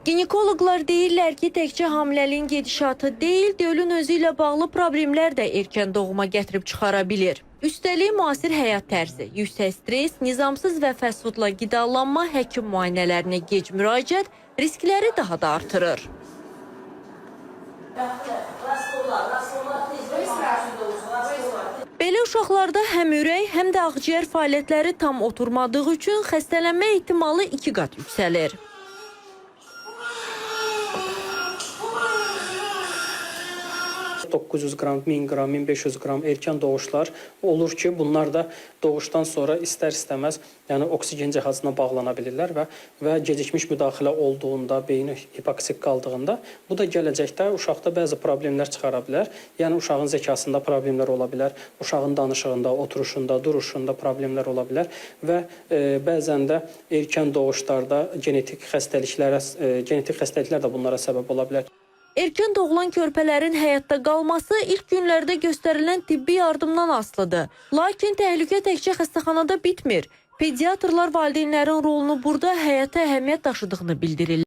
Ginekoloqlar deyirlər ki, təkcə hamiləliyin gedişatı deyil, dölün özü ilə bağlı problemlər də erkən doğuma gətirib çıxara bilir. Üstəlik, müasir həyat tərzi, yüksək stres, nizamsız və fast-foodla qidalanma, həkim müayinələrinə gec müraciət riskləri daha da artırır. Belə uşaqlarda həm ürək, həm də ağciyər fəaliyyətləri tam oturmadığı üçün xəstələnmə ehtimalı 2 qat yüksəlir. $900 qram, 1000 qram, 1500 qram erkən doğuşlar olur ki, bunlar da doğuşdan sonra istər-istəməz, yəni oksigen cihazına bağlana bilirlər və gecikmiş müdaxilə olduğunda, beyni hipoksik qaldığında bu da gələcəkdə uşaqda bəzi problemlər çıxara bilər. Yəni uşağın zəkasında problemlər ola bilər, uşağın danışığında, oturuşunda, duruşunda problemlər ola bilər və bəzən də erkən doğuşlarda genetik xəstəliklər də bunlara səbəb ola bilər. Erkən doğulan körpələrin həyatda qalması ilk günlərdə göstərilən tibbi yardımdan asılıdır. Lakin təhlükə təkcə xəstəxanada bitmir. Pediatrlar valideynlərin rolunu burada həyata əhəmiyyət daşıdığını bildirirlər.